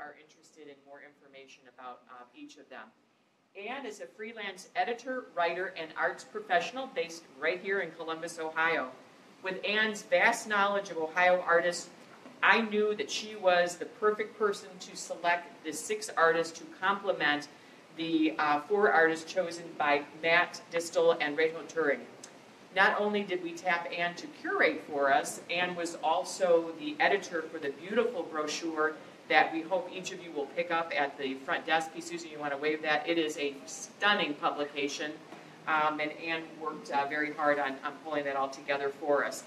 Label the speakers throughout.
Speaker 1: are interested in more information about each of them. Ann is a freelance editor, writer, and arts professional based right here in Columbus, Ohio. With Ann's vast knowledge of Ohio artists, I knew that she was the perfect person to select the 6 artists to complement the 4 artists chosen by Matt Distel and Rachel Turing. Not only did we tap Ann to curate for us, Ann was also the editor for the beautiful brochure that we hope each of you will pick up at the front desk. Susan, you want to wave that? It is a stunning publication, and Ann worked very hard on pulling that all together for us.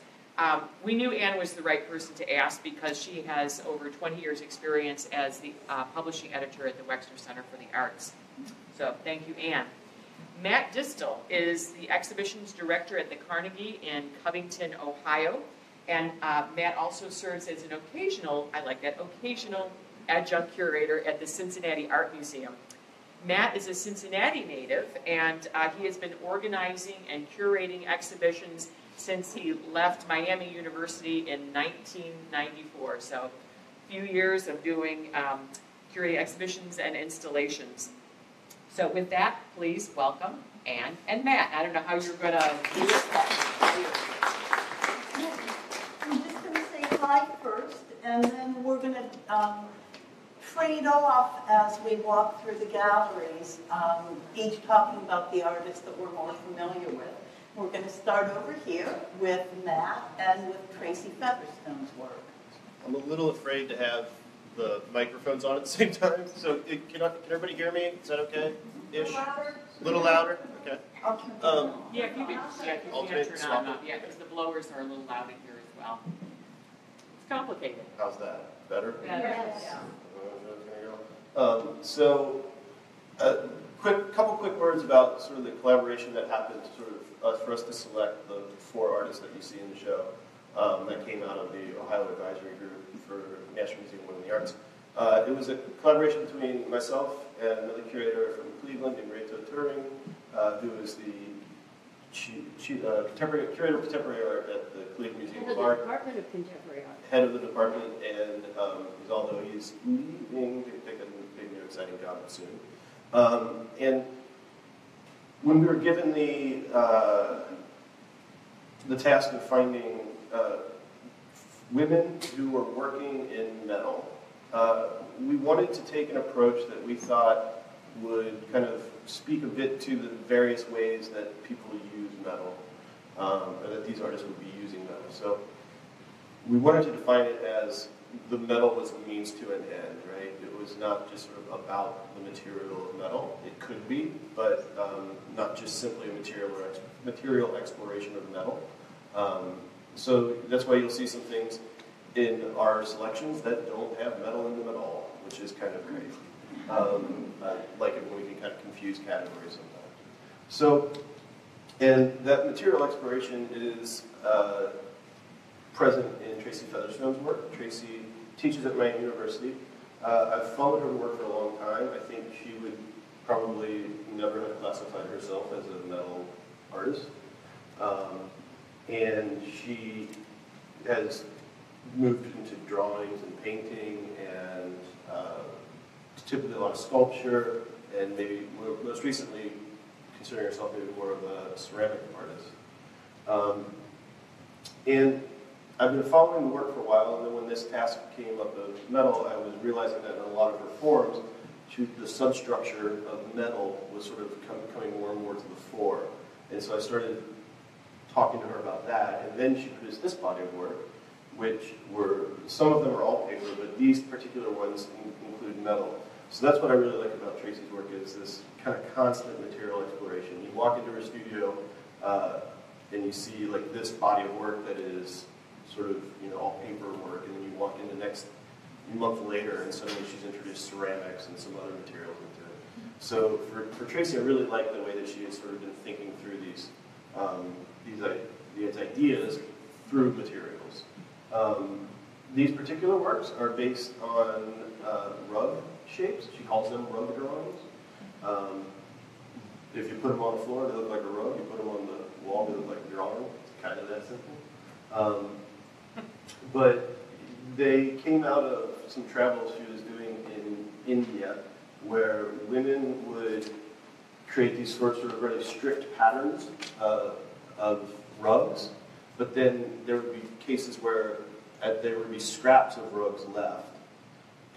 Speaker 1: We knew Ann was the right person to ask because she has over 20 years experience as the publishing editor at the Wexner Center for the Arts. So thank you, Ann. Matt Distel is the exhibitions director at the Carnegie in Covington, Ohio. And Matt also serves as an occasional, I like that, occasional adjunct curator at the Cincinnati Art Museum. Matt is a Cincinnati native, and he has been organizing and curating exhibitions since he left Miami University in 1994. So a few years of doing curating exhibitions and installations. So with that, please welcome Ann and Matt. I don't know how you're going to do this.
Speaker 2: I'm just going to say hi first, and then we're going to trade off as we walk through the galleries, each talking about the artists that we're more familiar with. We're going to start over here with Matt and with Tracy Featherstone's work.
Speaker 3: I'm a little afraid to have the microphones on at the same time, so can everybody hear me? Is that okay-ish? A little louder? Okay.
Speaker 1: Yeah, if you can turn on, because the blowers are a little loud in here as well. It's complicated.
Speaker 3: How's that? Better?
Speaker 1: Better.
Speaker 2: Yes.
Speaker 3: Couple quick words about sort of the collaboration that happened for us to select the 4 artists that you see in the show that came out of the Ohio Advisory Group for National Museum of Women in the Arts. It was a collaboration between myself and another curator from Cleveland named Rachel Turing, who is the curator of contemporary art at the Cleveland Museum of Art.
Speaker 1: Department of Contemporary Art.
Speaker 3: Head of the department, and although he's leaving to take a big new exciting job soon. And when we were given the task of finding women who were working in metal, we wanted to take an approach that we thought would kind of speak a bit to the various ways that people use metal, or that these artists would be using metal. So we wanted to define it as the metal was a means to an end, right? It was not just sort of about the material of metal. It could be, but not just simply a material exploration of metal. So that's why you'll see some things in our selections that don't have metal in them at all, which is kind of crazy. I like it when we can kind of confuse categories sometimes. So, and that material exploration is present in Tracy Featherstone's work. Tracy teaches at Miami University. I've followed her work for a long time. I think she would probably never have classified herself as a metal artist. And she has moved into drawings and painting and typically a lot of sculpture, and maybe most recently considering herself maybe more of a ceramic artist. And I've been following the work for a while, and then when this task came up of metal, I was realizing that in a lot of her forms, the substructure of metal was sort of coming more and more to the fore. And so I started talking to her about that, and then she produced this body of work, which some of them are all paper, but these particular ones include metal. So that's what I really like about Tracy's work, is this kind of constant material exploration. You walk into her studio, and you see like this body of work that is sort of, all paper work, and then you walk in the next month later, and suddenly she's introduced ceramics and some other materials into it. So for Tracy, I really like the way that she has sort of been thinking through these ideas through materials. These particular works are based on rug shapes. She calls them rug drawings. If you put them on the floor, they look like a rug. You put them on the wall, they look like a drawing. It's kind of that simple. But they came out of some travels she was doing in India, where women would create these sort of really strict patterns of rugs, but then there would be cases where there would be scraps of rugs left.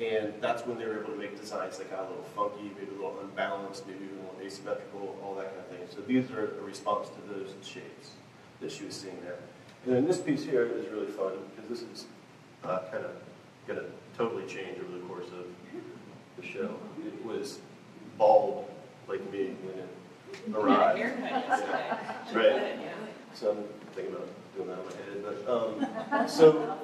Speaker 3: And that's when they were able to make designs that got a little funky, maybe a little unbalanced, maybe a little asymmetrical, all that kind of thing. So these are a response to those shapes that she was seeing there. And then this piece here is really fun, because this is kind of going to totally change over the course of the show. It was bald like me when it arrived.
Speaker 1: Yeah.
Speaker 3: Right. So I'm thinking about doing that in my head. But so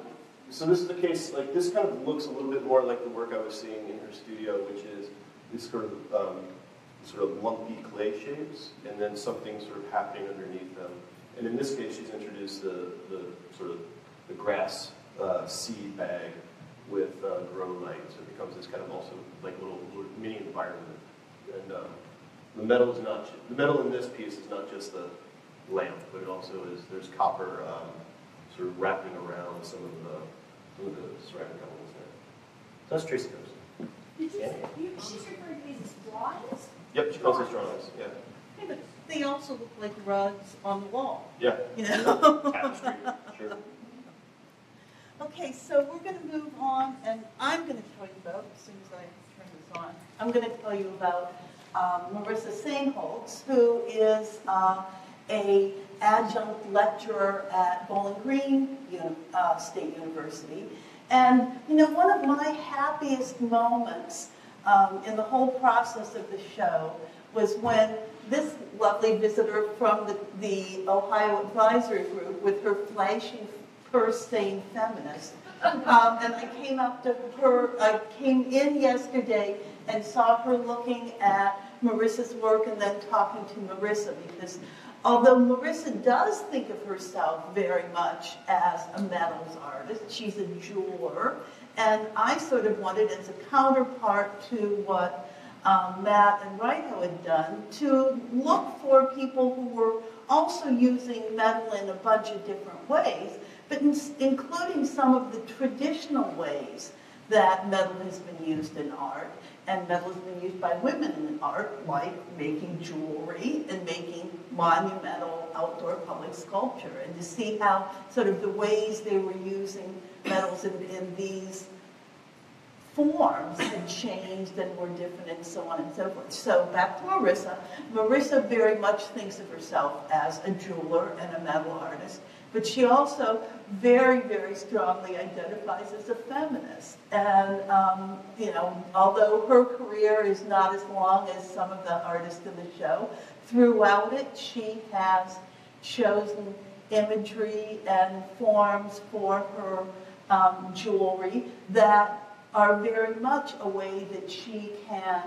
Speaker 3: this is the case. Like this kind of looks a little bit more like the work I was seeing in her studio, which is this sort of lumpy clay shapes, and then something sort of happening underneath them. And in this case, she's introduced the sort of the grass seed bag with grow light, so it becomes this kind of also like little mini environment. And the metal in this piece is not just the lamp, but it also is, there's copper sort of wrapping around some of the ceramic elements there. So that's Tracy Coast.
Speaker 2: She's referring to these as drawings?
Speaker 3: Yep, she calls these drawings, yeah.
Speaker 2: Yeah, but they also look like rugs on the wall.
Speaker 3: Yeah.
Speaker 2: You know?
Speaker 3: Tapestry, sure.
Speaker 2: Okay, so we're going to move on, and I'm going to tell you about, as soon as I turn this on, I'm going to tell you about Marissa Sainholtz, who is a adjunct lecturer at Bowling Green State University. And, you know, one of my happiest moments in the whole process of the show was when this lovely visitor from the Ohio Advisory Group, with her flashing purse-stained feminist, and I came up to her, I came in yesterday and saw her looking at Marissa's work and then talking to Marissa, because although Marissa does think of herself very much as a metals artist, she's a jeweler, and I sort of wanted, as a counterpart to what Matt and Righto had done, to look for people who were also using metal in a bunch of different ways, but including some of the traditional ways that metal has been used in art, and metal has been used by women in art, like making jewelry and making monumental outdoor public sculpture, and to see how sort of the ways they were using metals in these forms had changed and were different and so on and so forth. So back to Marissa. Marissa very much thinks of herself as a jeweler and a metal artist, but she also very, very strongly identifies as a feminist. And, you know, although her career is not as long as some of the artists in the show, throughout it she has chosen imagery and forms for her jewelry that are very much a way that she can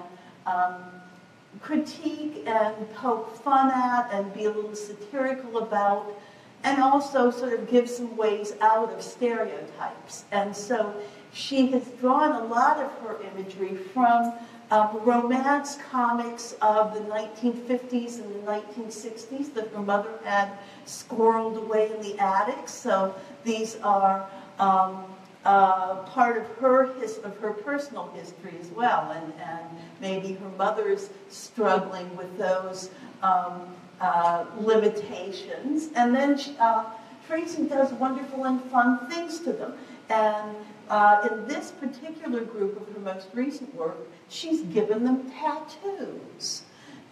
Speaker 2: critique and poke fun at and be a little satirical about, and also sort of give some ways out of stereotypes. And so she has drawn a lot of her imagery from romance comics of the 1950s and the 1960s that her mother had squirreled away in the attic. So these are part of her personal history as well, and maybe her mother's struggling with those limitations. And then Tracy does wonderful and fun things to them. And in this particular group of her most recent work, she's given them tattoos,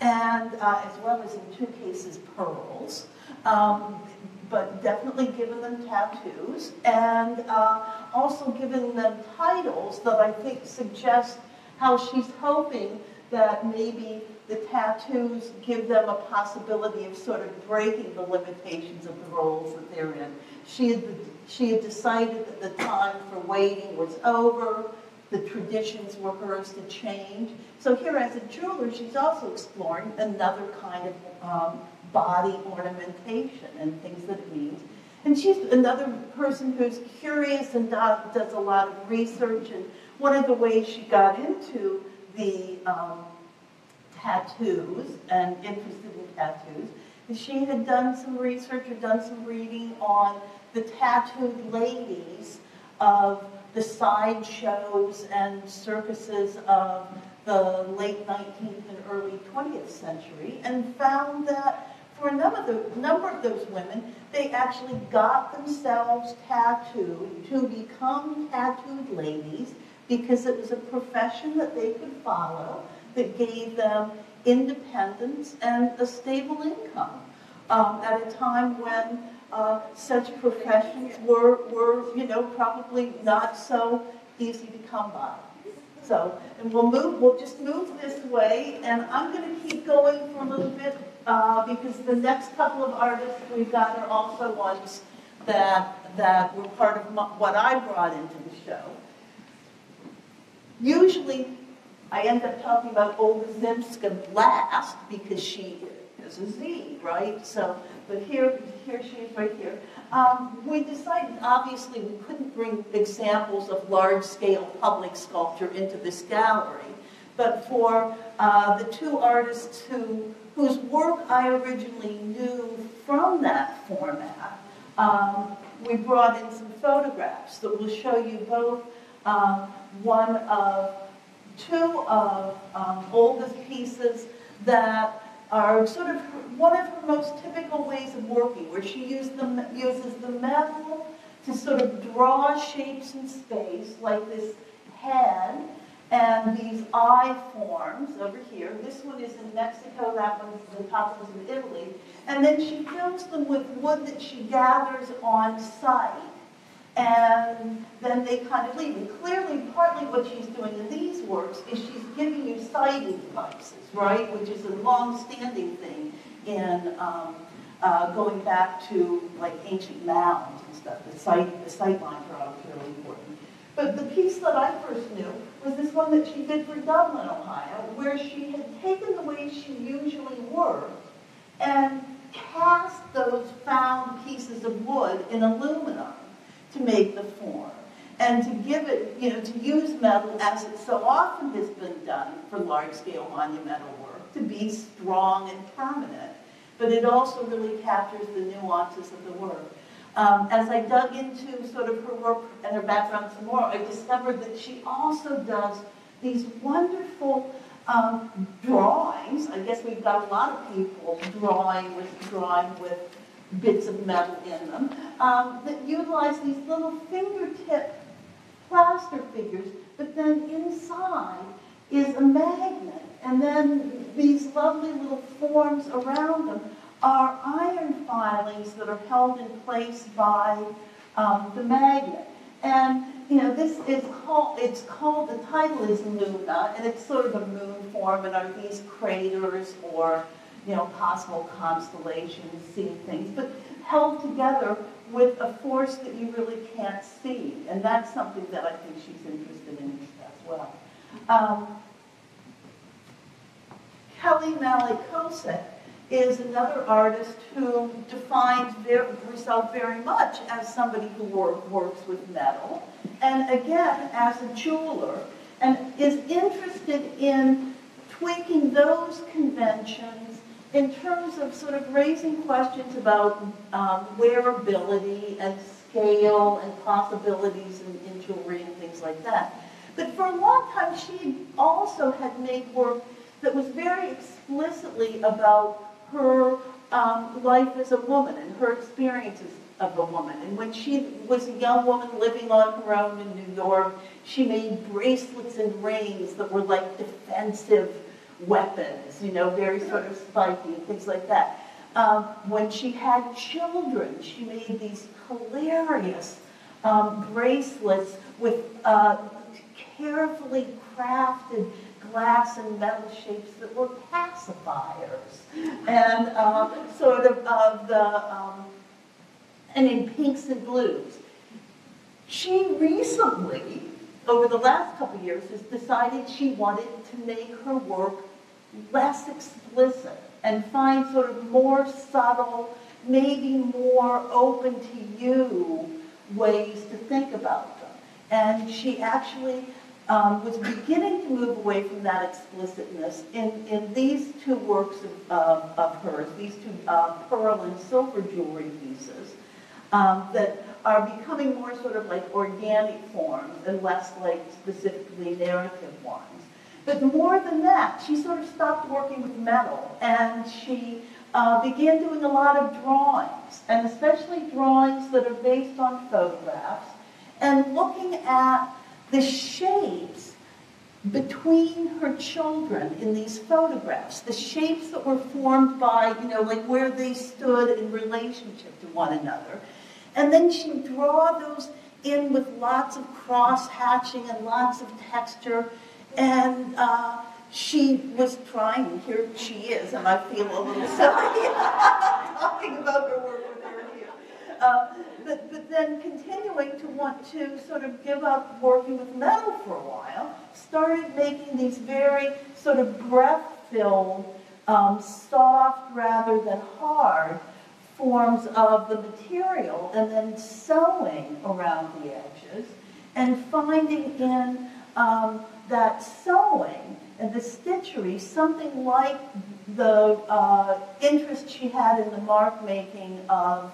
Speaker 2: and as well as in two cases pearls. But definitely given them tattoos, and also given them titles that I think suggest how she's hoping that maybe the tattoos give them a possibility of sort of breaking the limitations of the roles that they're in. She had decided that the time for waiting was over, the traditions were hers to change. So here, as a jeweler, she's also exploring another kind of body ornamentation and things that it means. And she's another person who's curious and does a lot of research. And one of the ways she got into the tattoos and interested in tattoos is she had done some research or done some reading on the tattooed ladies of the sideshows and circuses of the late 19th and early 20th century, and found that for a number of those women, they actually got themselves tattooed to become tattooed ladies because it was a profession that they could follow that gave them independence and a stable income at a time when such professions were probably not so easy to come by. So, and we'll just move this way, and I'm going to keep going for a little bit because the next couple of artists we've got are also ones that were part of what I brought into the show. Usually, I end up talking about Olga Zimska last because she is a Z, right? So, but here she is right here. We decided, obviously, we couldn't bring examples of large-scale public sculpture into this gallery, but for the two artists whose work I originally knew from that format, we brought in some photographs that will show you both two of Olga's pieces that are sort of one of her most typical ways of working, where she uses the metal to sort of draw shapes in space, like this head and these eye forms over here. This one is in Mexico, that one's the top one's in Italy. And then she fills them with wood that she gathers on site, and then they kind of leave. And clearly, partly what she's doing in these works is she's giving you sighting devices, right? Which is a long-standing thing in going back to like ancient mounds and stuff. The sight lines are always really important. But the piece that I first knew was this one that she did for Dublin, Ohio, where she had taken the way she usually worked and cast those found pieces of wood in aluminum to make the form, and to give it, to use metal as it so often has been done for large-scale monumental work, to be strong and permanent. But it also really captures the nuances of the work. As I dug into sort of her work and her background some more, I discovered that she also does these wonderful drawings. I guess we've got a lot of people drawing with bits of metal in them, that utilize these little fingertip plaster figures, but then inside is a magnet. And then these lovely little forms around them are iron filings that are held in place by the magnet. And, this is called, the title is Luna, and it's sort of a moon form, and are these craters or possible constellations, seeing things, but held together with a force that you really can't see. And that's something that I think she's interested in as well. Kelly Malikosek is another artist who defines herself very much as somebody who works with metal, and again, as a jeweler, and is interested in tweaking those conventions in terms of sort of raising questions about wearability and scale and possibilities in jewelry and things like that. But for a long time, she also had made work that was very explicitly about her life as a woman and her experiences of a woman. And when she was a young woman living on her own in New York, she made bracelets and rings that were like defensive weapons, very sort of spiky and things like that. When she had children, she made these hilarious bracelets with carefully crafted glass and metal shapes that were pacifiers, and and in pinks and blues. She recently, over the last couple of years, has decided she wanted to make her work less explicit and find sort of more subtle, maybe more open to you ways to think about them. And she actually was beginning to move away from that explicitness in these two works of hers, these two pearl and silver jewelry pieces that are becoming more sort of like organic forms and less like specifically narrative ones. But more than that, she sort of stopped working with metal, and she began doing a lot of drawings, and especially drawings that are based on photographs, and looking at the shapes between her children in these photographs, the shapes that were formed by, like where they stood in relationship to one another. And then she'd draw those in with lots of cross-hatching and lots of texture. And she was trying, here she is, and I feel a little silly talking about her work with her here. But then continuing to want to sort of give up working with metal for a while, started making these very sort of breath-filled, soft rather than hard forms of the material, and then sewing around the edges, and finding in that sewing and the stitchery something like the interest she had in the mark making of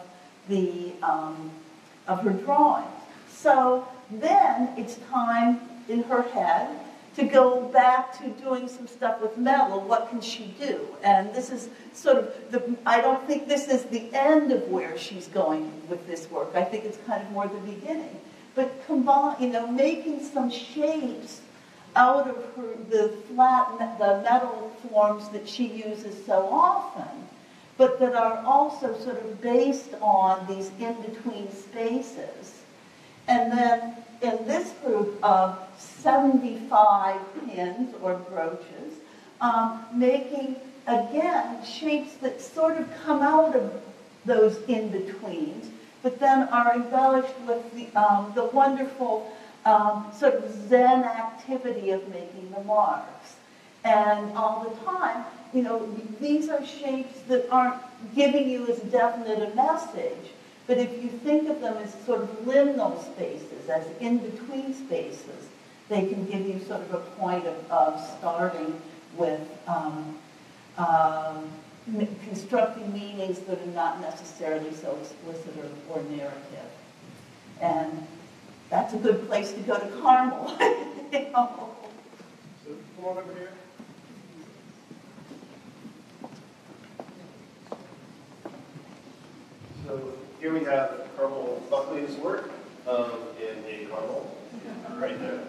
Speaker 2: her drawings. So then it's time in her head to go back to doing some stuff with metal. What can she do? And this is sort of I don't think this is the end of where she's going with this work. I think it's kind of more the beginning. But making some shapes out of the metal forms that she uses so often, but that are also sort of based on these in-between spaces. And then in this group of 75 pins or brooches, making, again, shapes that sort of come out of those in-betweens, but then are embellished with the wonderful sort of Zen activity of making the marks. And all the time, these are shapes that aren't giving you as definite a message, but if you think of them as sort of liminal spaces, as in-between spaces, they can give you sort of a point of starting with constructing meanings that are not necessarily so explicit or narrative. And that's a good place to go to Carmel.
Speaker 3: So come on over here. So here we have Carmel Buckley's work in a Carmel, right there.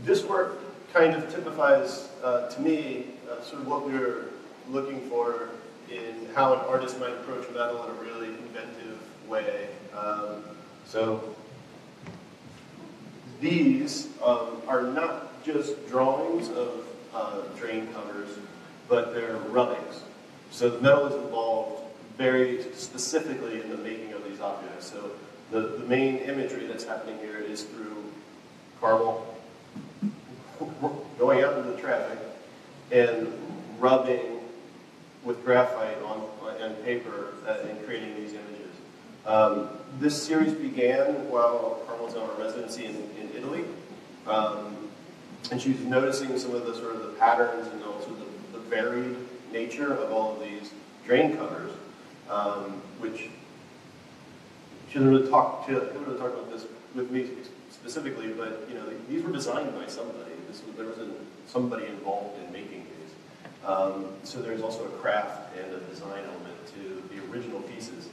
Speaker 3: This work kind of typifies, to me, sort of what we were looking for in how an artist might approach metal in a really inventive way. So these are not just drawings of drain covers, but they're rubbings. So the metal is involved very specifically in the making of these objects. So the main imagery that's happening here is through Carmel going out into the traffic and rubbing with graphite on paper and creating these images. This series began while Carmel was on her residency in Italy, and she was noticing some of the sort of the patterns and also the varied nature of all of these drain covers, which she doesn't really talk about this with me specifically, but these were designed by somebody. There was somebody involved in making these. So there's also a craft and a design element to the original pieces.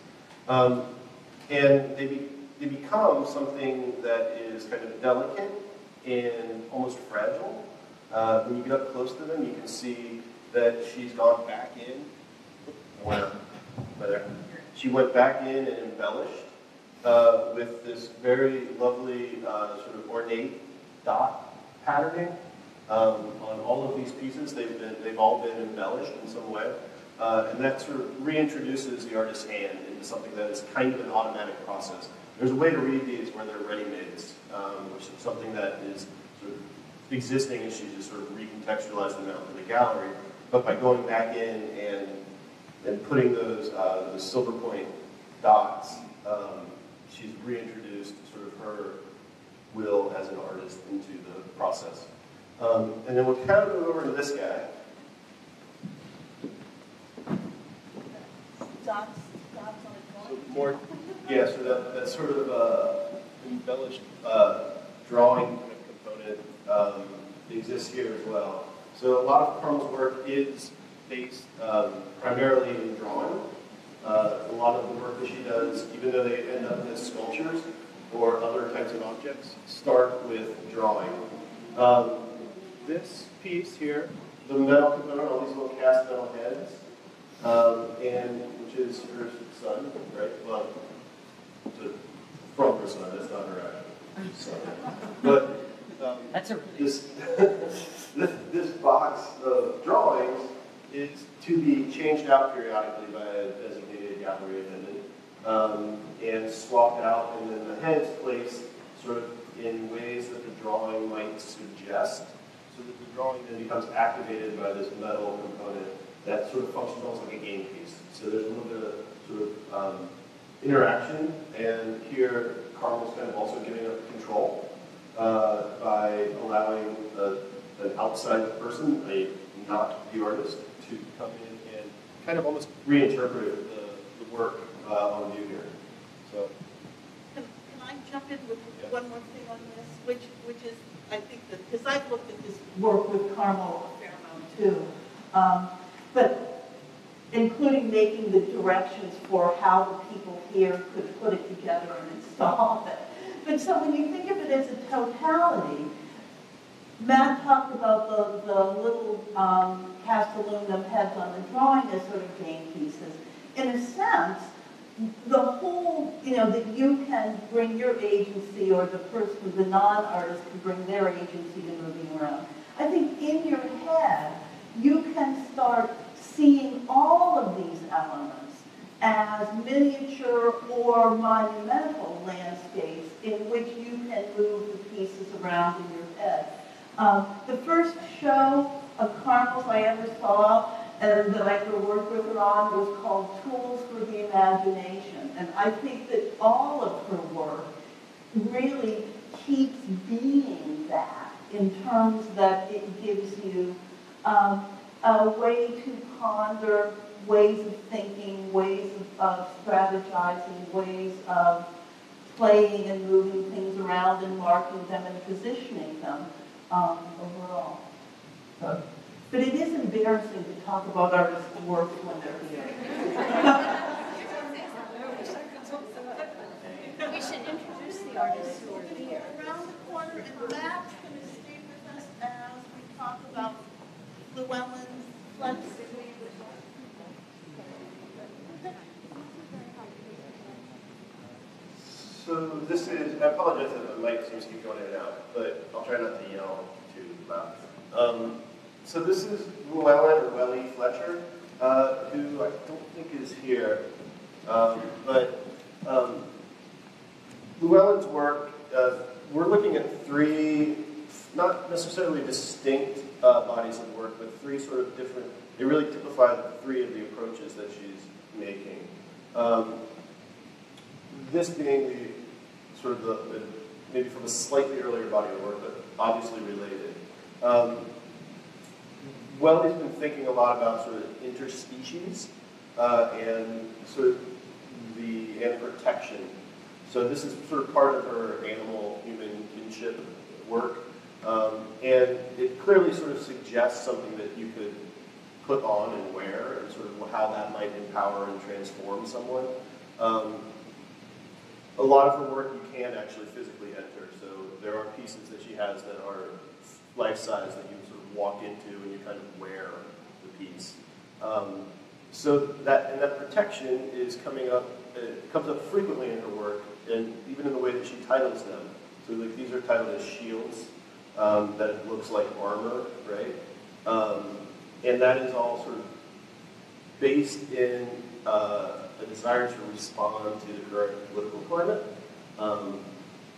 Speaker 3: And they become something that is kind of delicate and almost fragile. When you get up close to them, you can see that she's gone back in. Where she went back in and embellished with this very lovely sort of ornate dot patterning on all of these pieces. They've all been embellished in some way. And that sort of reintroduces the artist's hand into something that is kind of an automatic process. There's a way to read these where they're ready-mades, which is something that is sort of existing, and she just sort of recontextualized them out in the gallery. But by going back in and putting those silver point dots, she's reintroduced sort of her will as an artist into the process. And then we'll kind of move over to this guy.
Speaker 2: Dots.
Speaker 3: more, yeah, so that sort of embellished drawing kind of component exists here as well. So a lot of Carmel's work is based primarily in drawing. A lot of the work that she does, even though they end up as sculptures or other types of objects, start with drawing. This piece here, the metal component, all these little cast metal heads, and which is her son, right? Well, from her son, that's not her actual son. But
Speaker 1: That's a
Speaker 3: this, this box of drawings is to be changed out periodically by a designated gallery attendant and swapped out, and then the heads placed sort of in ways that the drawing might suggest, so that the drawing then becomes activated by this metal component that sort of functions almost like a game piece. So there's a little bit of sort of interaction, and here Carmel's kind of also giving up control by allowing an outside person, not the artist, to come in and kind of almost reinterpret the work on view here. So,
Speaker 2: Can I jump in with one more thing on this, which is, I think that, because I've looked at this work with Carmel a fair amount too, but including making the directions for how the people here could put it together and install it. But so when you think of it as a totality, Matt talked about the little cast aluminum heads on the drawing as sort of game pieces. In a sense, the whole, that you can bring your agency, or the person, the non-artist can bring their agency to moving around. I think in your head, you can start seeing all of these elements as miniature or monumental landscapes in which you can move the pieces around in your head. The first show of Carmel's I ever saw, and that I could work with her on, was called Tools for the Imagination. And I think that all of her work really keeps being that, in terms that it gives you a way to ponder, ways of thinking, ways of strategizing, ways of playing and moving things around and marking them and positioning them overall. But it is embarrassing to talk about artists' work when they're here.
Speaker 4: We should introduce the artists who are here.
Speaker 2: Around the corner, and Matt's going to stay with us as we talk about Llewellyn Fletcher.
Speaker 3: So this is, I apologize that the mic seems to keep going in and out, but I'll try not to yell too loud. So this is Llewellyn, or Welly Fletcher, who I don't think is here. But Llewellyn's work, we're looking at three, not necessarily distinct bodies of work, but three sort of different, they really typify three of the approaches that she's making. This being the sort of the maybe from a slightly earlier body of work, but obviously related. Welly's been thinking a lot about sort of interspecies and sort of and protection. So this is sort of part of her animal-human kinship work, and it clearly sort of suggests something that you could put on and wear, and sort of how that might empower and transform someone. A lot of her work you can actually physically enter, so there are pieces that she has that are life-size that you sort of walk into and you kind of wear the piece. So that protection is coming up, it comes up frequently in her work, and even in the way that she titles them. So like these are titled as shields, that it looks like armor, right? And that is all sort of based in a desire to respond to the current political climate.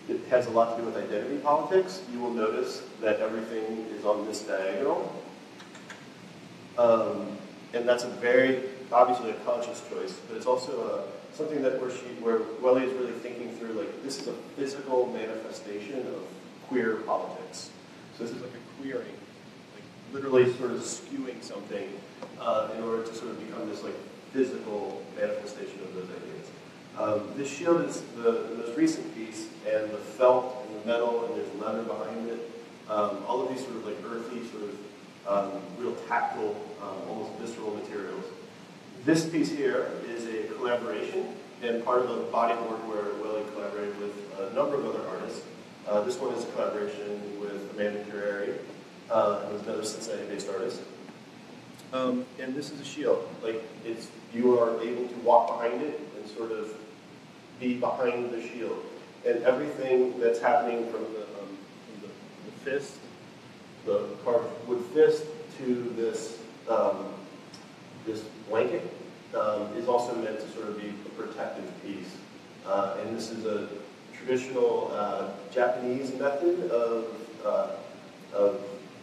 Speaker 3: It has a lot to do with identity politics. You will notice that everything is on this diagonal. And that's a very, obviously a conscious choice, but it's also something that where Welly is really thinking through, like, this is a physical manifestation of queer politics. So this is like a queering, like literally sort of skewing something in order to sort of become this like physical manifestation of those ideas. This shield is the most recent piece, and the felt and the metal, and there's leather behind it. All of these sort of like earthy, sort of real tactile, almost visceral materials. This piece here is a collaboration, and part of the body of work where Welly collaborated with a number of other artists. This one is a collaboration with Amanda Curators, who's another Cincinnati-based artist. And this is a shield. Like, you are able to walk behind it and sort of be behind the shield. And everything that's happening from the fist, the carved wood fist, to this this blanket is also meant to sort of be a protective piece. And this is a traditional Japanese method of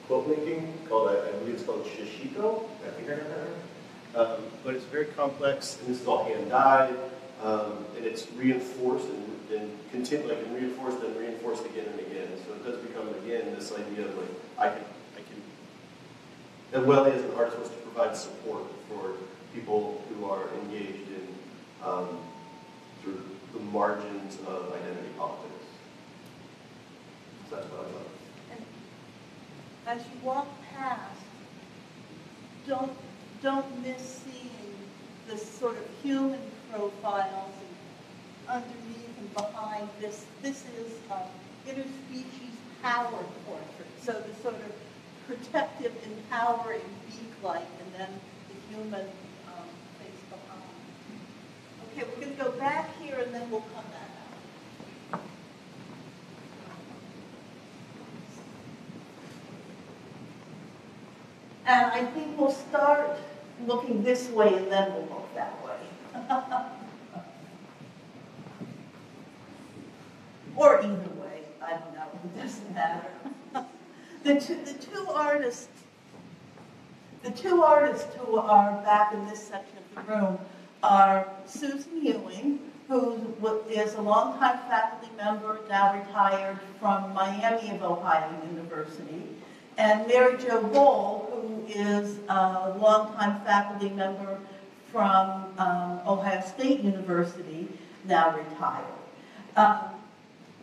Speaker 3: quilt making called, I believe it's called shishiko. I think I got that right. But it's very complex, and this is all hand dyed, and it's reinforced and reinforced and reinforced again and again. So it does become again this idea of like and Welly as an artist wants to provide support for people who are engaged in sort of the margins of identity politics. So that's what I love.
Speaker 2: As you walk past, don't miss seeing the sort of human profiles underneath and behind this. This is interspecies power portrait. So the sort of protective, empowering beak-like, and then the human face behind. Okay, we're going to go back here, and then we'll come back out. And I think we'll start looking this way, and then we'll look that way. Or either way, I don't know, it doesn't matter. The two artists who are back in this section of the room are Susan Ewing, who is a longtime faculty member, now retired from Miami of Ohio University, and Mary Jo Bohl, who is a longtime faculty member from Ohio State University, now retired.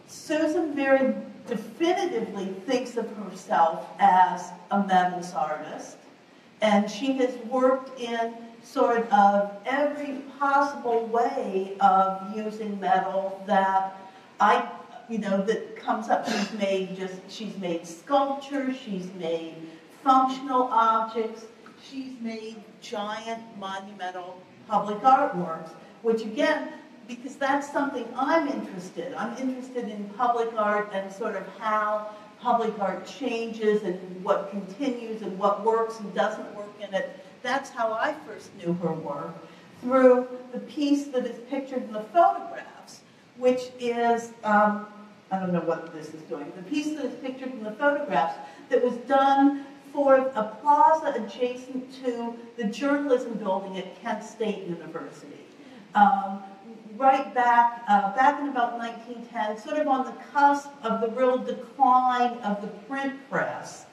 Speaker 2: Susan very definitively thinks of herself as a metals artist, and she has worked in sort of every possible way of using metal that that comes up. She's made sculpture, she's made functional objects, she's made giant monumental public artworks, which again, because that's something I'm interested in public art and sort of how public art changes and what continues and what works and doesn't work in it. That's how I first knew her work, through the piece that is pictured in the photographs, which is, I don't know what this is doing, the piece that is pictured in the photographs that was done for a plaza adjacent to the journalism building at Kent State University. Right back in about 1910, sort of on the cusp of the real decline of the print press,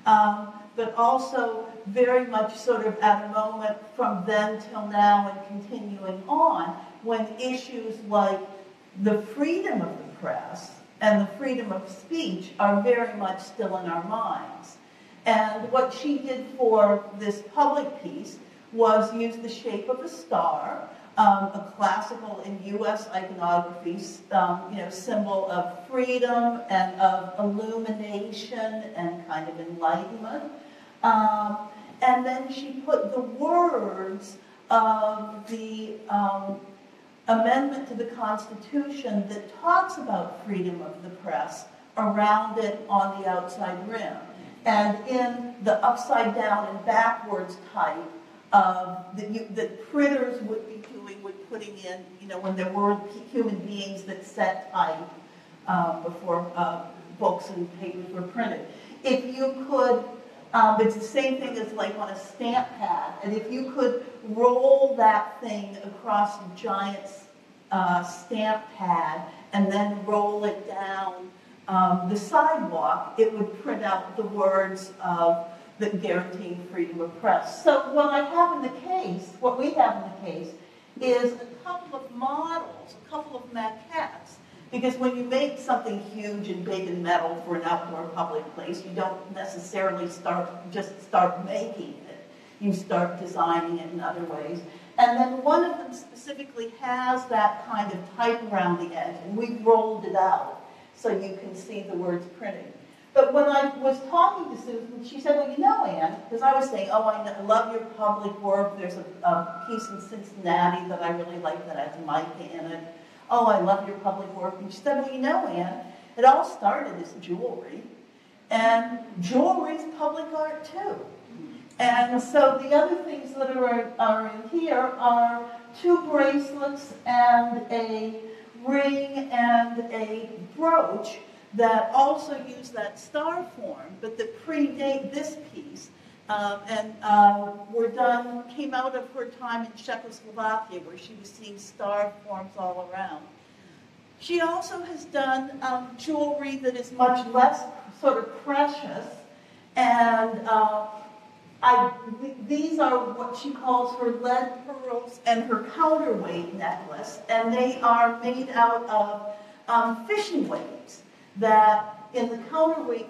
Speaker 2: but also very much sort of at a moment from then till now and continuing on, when issues like the freedom of the press and the freedom of speech are very much still in our minds. And what she did for this public piece was use the shape of a star, a classical and U.S. iconography, symbol of freedom and of illumination and kind of enlightenment. And then she put the words of the amendment to the Constitution that talks about freedom of the press around it on the outside rim. And in the upside down and backwards type that printers would be doing, putting in, when there were human beings that set type before books and papers were printed. If you could, it's the same thing as like on a stamp pad, and if you could roll that thing across a giant stamp pad and then roll it down the sidewalk, it would print out the words that guarantee freedom of press. So what we have in the case is a couple of models, a couple of maquettes. Because when you make something huge and big and metal for an outdoor public place, you don't necessarily just start making it. You start designing it in other ways. And then one of them specifically has that kind of type around the edge, and we rolled it out so you can see the words printed. But when I was talking to Susan, she said, well, you know, Anne, because I was saying, oh, I love your public work. There's a piece in Cincinnati that I really like that has Micah in it. Oh, I love your public work. And she said, well, you know, Anne, it all started as jewelry, and jewelry's public art too. And so the other things that are in here are 2 bracelets and a ring and a brooch that also use that star form, but that predate this piece. Came out of her time in Czechoslovakia, where she was seeing star forms all around. She also has done jewelry that is much less sort of precious, and these are what she calls her lead pearls and her counterweight necklace, and they are made out of fishing weights. That in the counterweight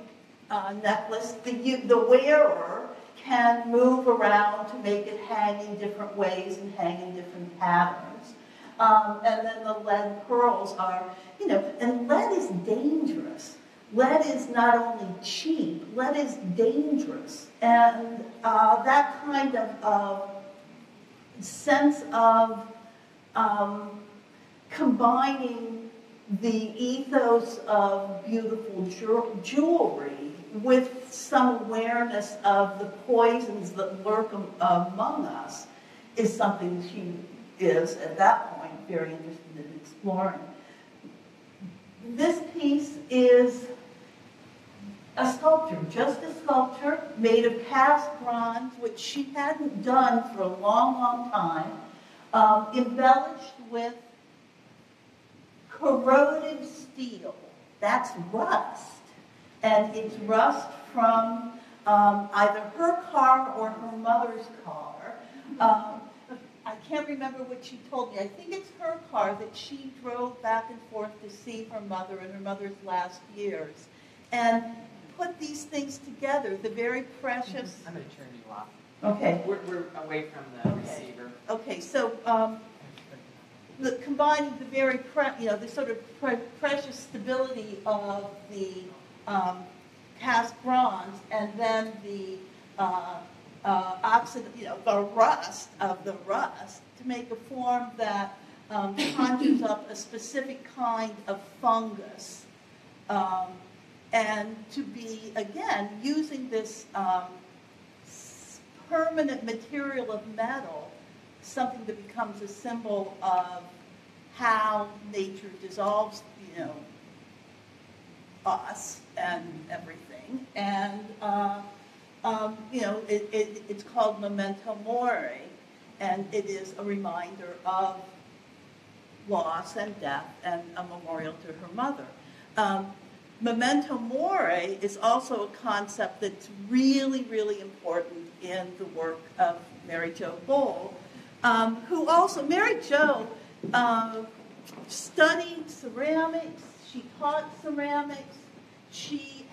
Speaker 2: necklace, the wearer can move around to make it hang in different ways and hang in different patterns. And then the lead pearls are, and lead is dangerous. Lead is not only cheap, lead is dangerous. And that kind of sense of combining the ethos of beautiful jewelry with some awareness of the poisons that lurk among us is something she is, at that point, very interested in exploring. This piece is a sculpture, just a sculpture made of cast bronze, which she hadn't done for a long, long time, embellished with corroded steel. That's rust. And it's rust from either her car or her mother's car. I can't remember what she told me. I think it's her car that she drove back and forth to see her mother in her mother's last years. And put these things together, the very precious...
Speaker 1: I'm going to turn you off.
Speaker 2: Okay.
Speaker 1: We're away from the receiver.
Speaker 2: Okay, so combining the very, the sort of precious stability of the cast bronze, and then the the rust of the rust, to make a form that conjures up a specific kind of fungus, and to be, again, using this permanent material of metal, something that becomes a symbol of how nature dissolves, us and everything. And, it's called Memento Mori, and it is a reminder of loss and death and a memorial to her mother. Memento Mori is also a concept that's really, really important in the work of Mary Jo Bohl, who also, Mary Jo studied ceramics, she taught ceramics, she's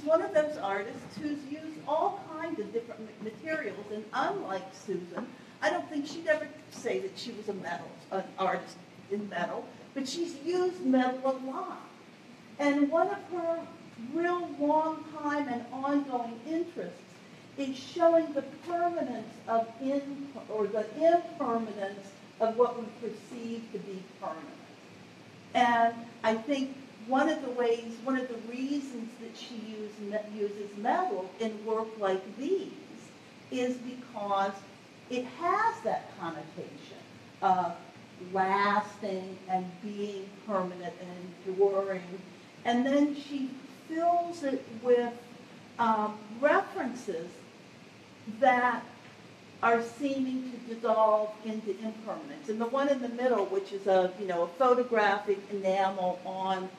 Speaker 2: one of those artists who's used all kinds of different materials, and unlike Susan, I don't think she'd ever say that she was an artist in metal, but she's used metal a lot. And one of her real long time and ongoing interests is showing the permanence of the impermanence of what we perceive to be permanent. And I think one of the reasons that she uses metal in work like these is because it has that connotation of lasting and being permanent and enduring. And then she fills it with references that are seeming to dissolve into impermanence. And the one in the middle, which is a photographic enamel on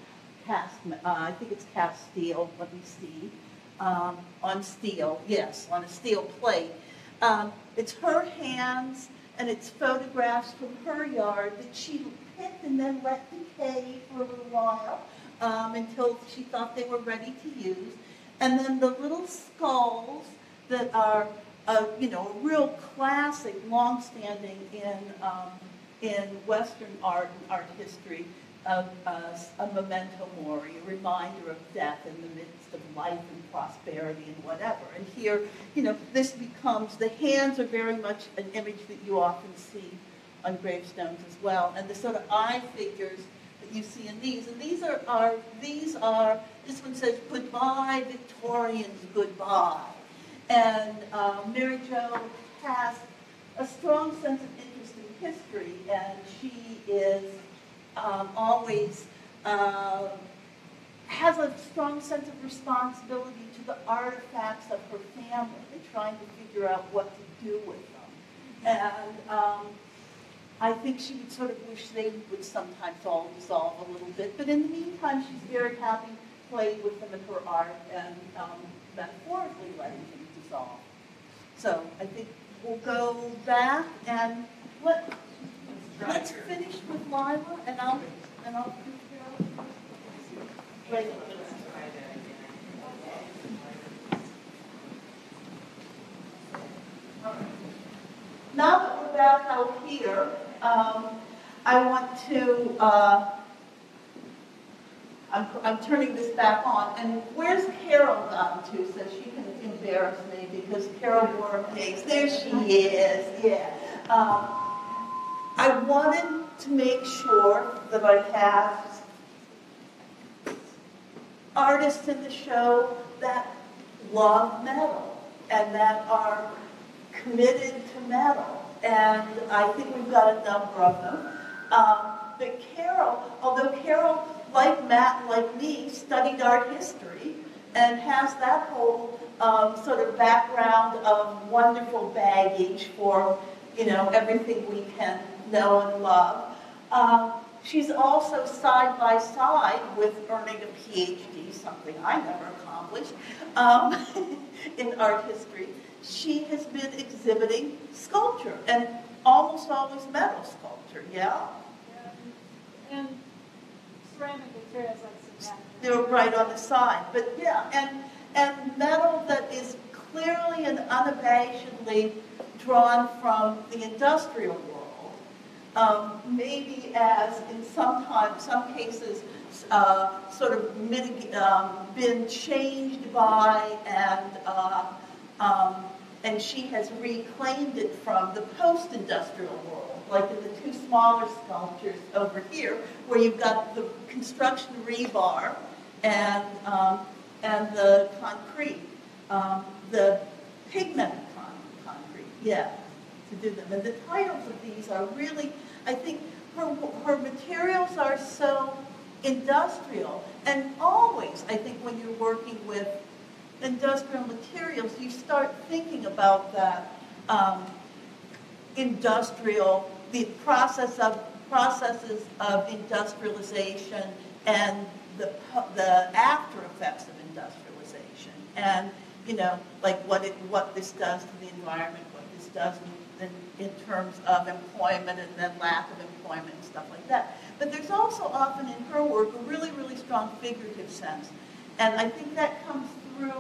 Speaker 2: I think it's cast steel, let me see, on steel, yes, on a steel plate. It's her hands, and it's photographs from her yard that she picked and then let decay for a little while until she thought they were ready to use. And then the little skulls that are, you know, a real classic, long-standing in Western art and art history of a memento mori, a reminder of death in the midst of life and prosperity and whatever. And here, you know, this becomes, the hands are very much an image that you often see on gravestones as well. And the sort of eye figures that you see in these, and these are this one says, "Goodbye, Victorians, goodbye." And Mary Jo has a strong sense of interest in history, and she is always has a strong sense of responsibility to the artifacts of her family and trying to figure out what to do with them. And I think she would sort of wish they would sometimes all dissolve a little bit, but in the meantime, she's very happy playing with them in her art and metaphorically letting them dissolve. So I think we'll go back and let's finish with Lila, and I'll right. Now that we're back out here, I want to, I'm turning this back on, and where's Carol gone to so she can embarrass me because Carol wore a face. There she is, yeah. I wanted to make sure that I have artists in the show that love metal and that are committed to metal. And I think we've got a number of them. But Carol, although Carol, like Matt and like me, studied art history and has that whole sort of background of wonderful baggage for, you know, everything we can know and love. She's also side by side with earning a PhD, something I never accomplished, in art history. She has been exhibiting sculpture, and almost always metal sculpture, yeah?
Speaker 4: And ceramic materials like cement.
Speaker 2: They're right on the side, but yeah, and metal that is clearly and unabashedly drawn from the industrial world, maybe as in some cases sort of been changed by and she has reclaimed it from the post-industrial world, like in the two smaller sculptures over here, where you've got the construction rebar and the concrete, the pigmented concrete, yeah, to do them. And the titles of these are really, I think, her materials are so industrial, and always, I think, when you're working with industrial materials, you start thinking about that the processes of industrialization and the after effects of industrialization, and you know, like what this does to the environment, what this does in terms of employment and then lack of employment and stuff like that. But there's also often in her work a really, really strong figurative sense, and I think that comes through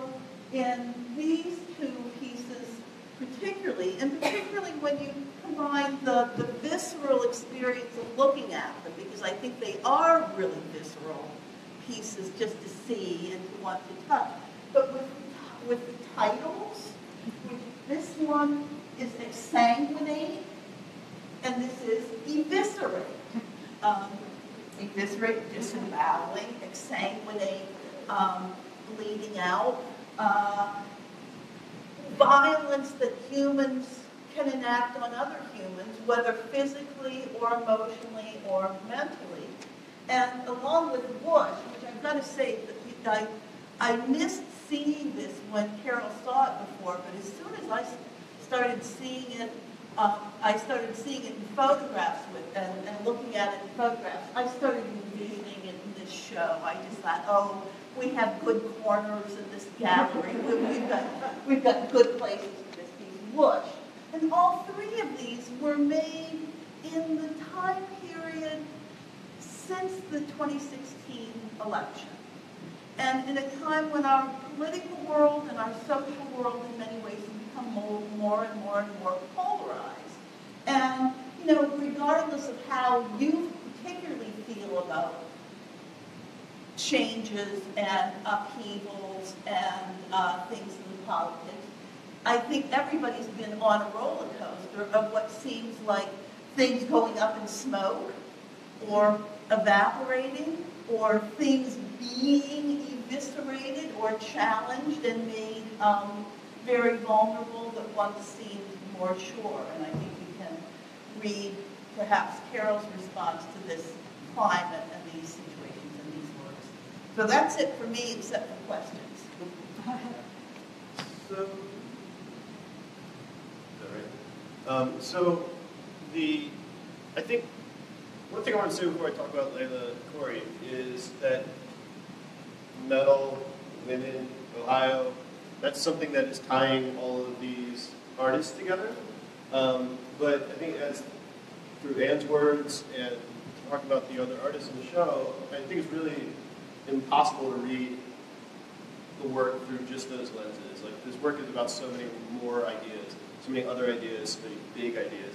Speaker 2: in these two pieces particularly when you combine the visceral experience of looking at them, because I think they are really visceral pieces just to see and to want to touch. But with the titles, this one is exsanguinate, and this is eviscerate. Eviscerate, disemboweling, exsanguinate, bleeding out. Violence that humans can enact on other humans, whether physically or emotionally or mentally. And along with Bush, which I've got to say that I missed seeing this when Carol saw it before, but as soon as I started seeing it, in photographs and looking at it in photographs, I started envisioning it in this show. I just thought, oh, we have good corners in this gallery. We've got good places for this piece. Bush. And all three of these were made in the time period since the 2016 election. And in a time when our political world and our social world in many ways have become more and more polarized. And, you know, regardless of how you particularly feel about changes and upheavals and things in politics, I think everybody's been on a roller coaster of what seems like things going up in smoke or evaporating or things being eviscerated or challenged and made very vulnerable that once seemed more sure. And I think we can read perhaps Carol's response to this climate and these situations in these words. So that's it for me, except for questions.
Speaker 3: So, I think one thing I want to say before I talk about Layla Corey is that metal, women, Ohio, that's something that is tying all of these artists together. But I think as through Anne's words and talking about the other artists in the show, I think it's really impossible to read the work through just those lenses. Like, this work is about so many more ideas, so many other ideas, so many big ideas.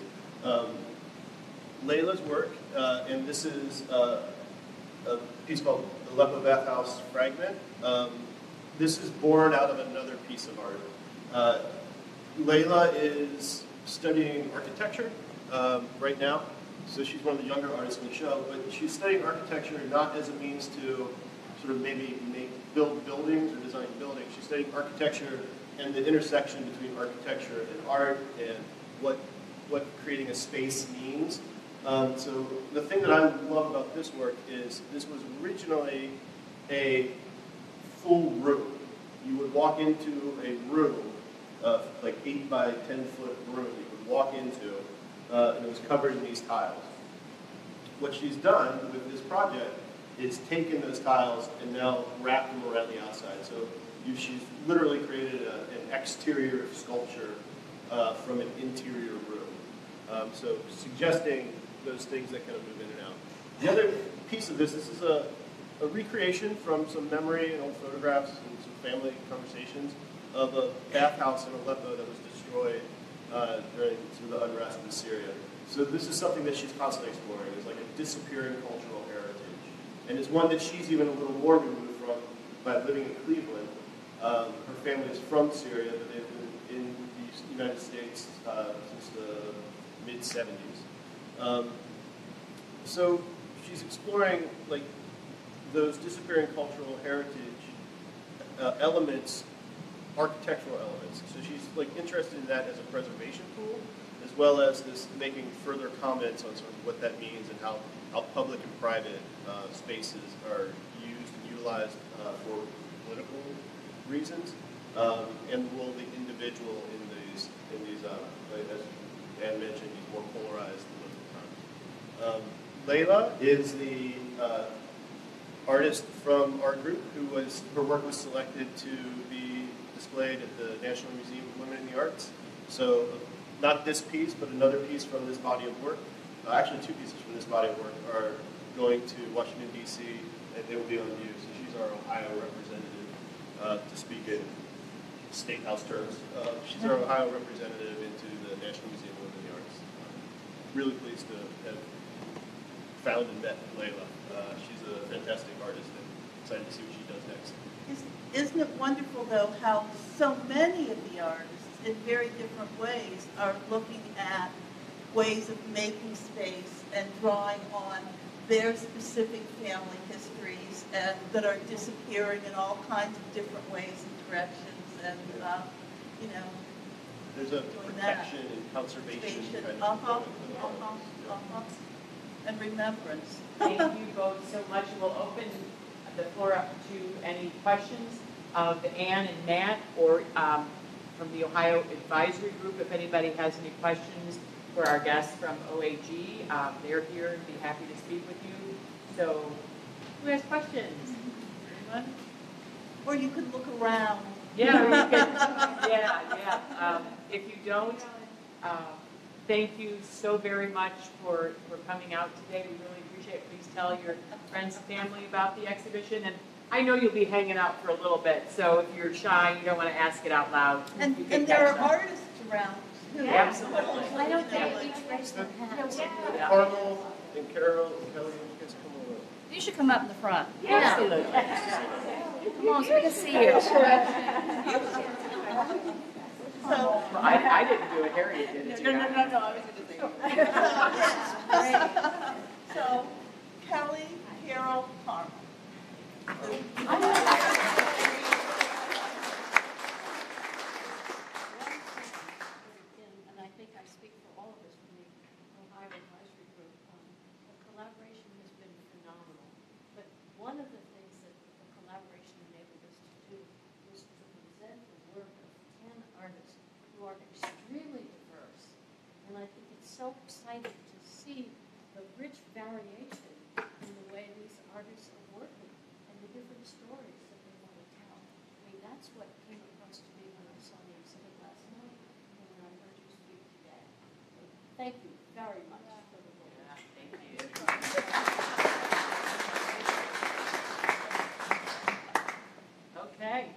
Speaker 3: Layla's work, and this is a piece called the Aleppo Bathhouse Fragment. This is born out of another piece of art. Layla is studying architecture right now, so she's one of the younger artists in the show, but she's studying architecture not as a means to sort of maybe build buildings or design buildings. She's studying architecture and the intersection between architecture and art and what creating a space means. So the thing that I love about this work is this was originally a full room. You would walk into a room, like 8 by 10 foot room you would walk into, and it was covered in these tiles. What she's done with this project is taken those tiles and now wrapped them around the outside. So she's literally created an exterior sculpture from an interior room. So suggesting those things that kind of move in and out. The other piece of this is a recreation from some memory and old photographs and some family conversations of a bathhouse in Aleppo that was destroyed during some of the unrest in Syria. So this is something that she's constantly exploring. It's like a disappearing cultural heritage. And it's one that she's even a little more removed from by living in Cleveland. Her family is from Syria, but they've been in the United States since the mid-70s. So she's exploring like those disappearing cultural heritage elements, architectural elements. So she's like interested in that as a preservation tool, as well as this making further comments on sort of what that means and how public and private spaces are used and utilized for political reasons, and the role of the individual in these like, as Anne mentioned, these more polarized political times. Layla is the artist from our group her work was selected to be displayed at the National Museum of Women in the Arts. So not this piece, but another piece from this body of work. Actually, 2 pieces from this body of work are going to Washington, D.C., and they will be on view. So she's our Ohio representative, to speak in State House terms. She's our Ohio representative into the National Museum of Women in the Arts. Really pleased to have found and met Layla. She's a fantastic artist, and excited to see what she does next.
Speaker 2: Isn't it wonderful, though, how so many of the artists, in very different ways, are looking at ways of making space and drawing on their specific family histories and that are disappearing in all kinds of different ways and directions, and you know,
Speaker 3: there's a protection and conservation kind of
Speaker 2: and remembrance.
Speaker 1: Thank you both so much. We'll open the floor up to any questions of Anne and Matt, or from the Ohio Advisory Group. If anybody has any questions for our guests from OAG, they're here and be happy to speak with you. So, who has questions? Anyone?
Speaker 2: Or you could look around.
Speaker 1: Yeah, or you could, yeah. If you don't, Thank you so very much for coming out today. We really appreciate it. Please tell your friends and family about the exhibition. And I know you'll be hanging out for a little bit, so if you're shy, you don't want to ask it out loud.
Speaker 2: And
Speaker 1: you can
Speaker 2: there
Speaker 1: catch
Speaker 2: are
Speaker 1: them.
Speaker 2: artists around too.
Speaker 1: Absolutely.
Speaker 5: Why don't they each raise their hands?
Speaker 1: Yeah.
Speaker 3: Carmel and Carol and Kelly, you guys come over.
Speaker 5: You should come up in the front.
Speaker 1: Absolutely.
Speaker 5: Come on, so we can see you.
Speaker 2: So,
Speaker 1: I didn't do it, Harry did it.
Speaker 2: no, I was just thinking. So, Kelly, Carol, Carmel.
Speaker 6: And I think I speak for all of us from the Ohio Advisory Group, the collaboration has been phenomenal. But one of the things that the collaboration enabled us to do was to present the work of 10 artists who are extremely diverse. And I think it's so exciting to see the rich variation in the way these artists are working and the different stories that they want to tell. I mean, that's what came across to me when I saw the exhibit last night and when I heard you speak today. So thank you very much for the work.
Speaker 1: Yeah, thank you. Okay,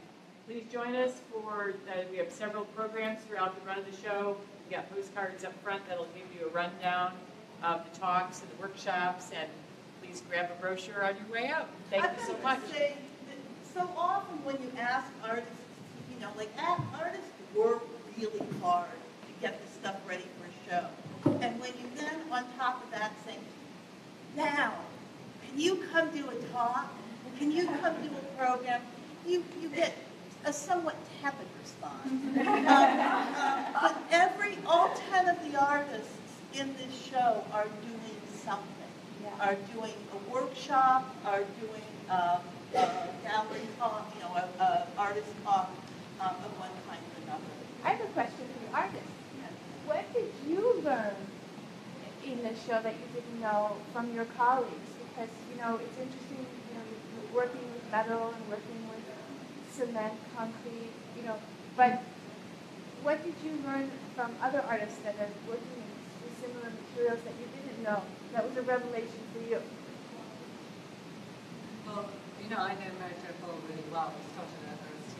Speaker 1: please join us for, we have several programs throughout the run of the show. We've got postcards up front that'll give you a rundown of the talks and the workshops, and please grab a brochure on your way out. Thank you so much.
Speaker 2: Say that so often when you ask artists, artists work really hard to get the stuff ready for a show. And when you then, on top of that, say, now, can you come do a talk? Can you come do a program? You get a somewhat tepid response. But all 10 of the artists in this show are doing something. Are doing a workshop, are doing a gallery talk, artist talk of one kind or another.
Speaker 7: I have a question for the artist. What did you learn in the show that you didn't know from your colleagues? Because, it's interesting, you're working with metal and working with cement, concrete, but what did you learn from other artists that are working with similar materials that you didn't know? That was a revelation for you.
Speaker 8: Well, I know Mary Jo Ball really well. We started at OST.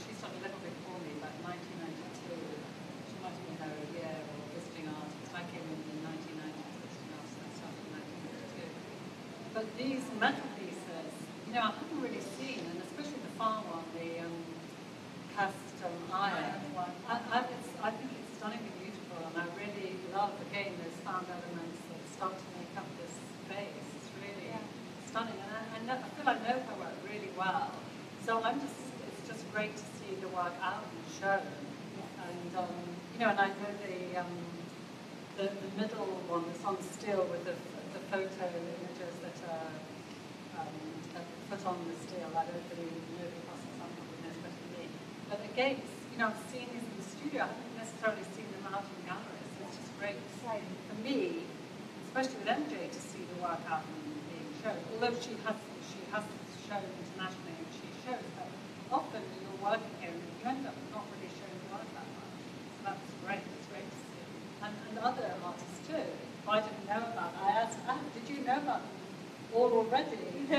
Speaker 8: She started a little before me, about 1992. She might have been there a year or visiting artist. I came in 1990 visiting artist, and I started in 1992. But these metal pieces, I haven't really seen, and especially the far one, the cast iron. I think it's stunningly beautiful, and I really love, again, those found elements that start to make up this space. It's really stunning, and I feel I know her work really well. So it's just great to see the work out and shown. And and I know the middle one, that's on steel with the photo images that are put on the steel. I don't really know the process, I'm probably knows better than me. But again, I've seen these in the studio. I haven't necessarily seen them out in galleries. So it's just great, exciting for me, especially with MJ, to see the work out and being shown. Although she has shown internationally and she shows, but often you're working here and you end up not really showing the work that much. So that's great. It's great to see. And other artists too. If I didn't know about them, I asked, did you know about them all already? So,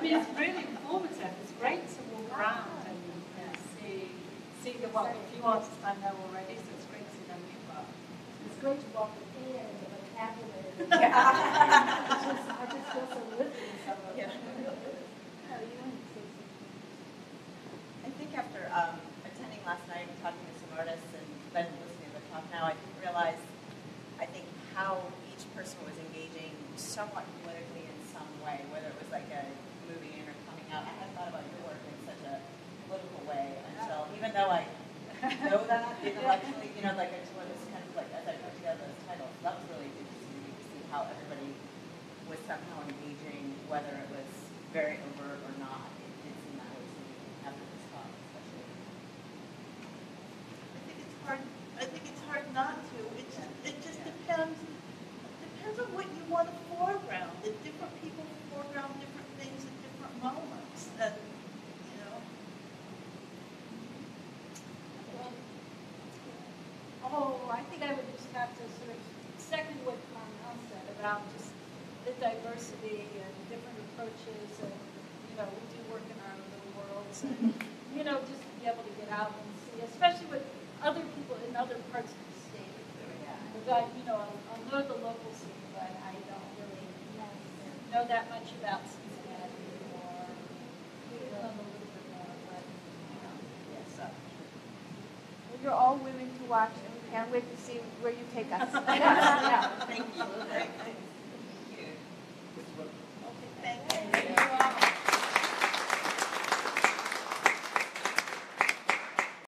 Speaker 8: it's really informative. It's great to walk around and see the work. A few artists I know already, so it's great to see them new work.
Speaker 4: It's great to walk with hands and vocabulary. I just feel so lifted in some of it.
Speaker 9: I think after attending last night and talking to some artists and then listening to the talk now, I realized, how each person was engaging somewhat politically in some way, whether it was like a movie in or coming out. I hadn't thought about your work in such a political way until, even though I know that intellectually, like I just was kind of like, as I put together this title, that was really interesting to me to see how everybody was somehow engaging, whether it was very overt or not. It did seem that way to me after this talk, especially.
Speaker 2: I think it's hard not to. It just depends on what you want to foreground.
Speaker 4: Well, I think I would just have to sort of second what Carmel said about just the diversity and different approaches, and we do work in our own little worlds, and just to be able to get out and see, especially with other people in other parts of the state. But I'll know the local scene, but I don't really know that much about Cincinnati, or maybe know a little bit more, but yes.
Speaker 7: Well, you're all women to watch, and we can't wait to see where you take us.
Speaker 9: Yeah, thank you.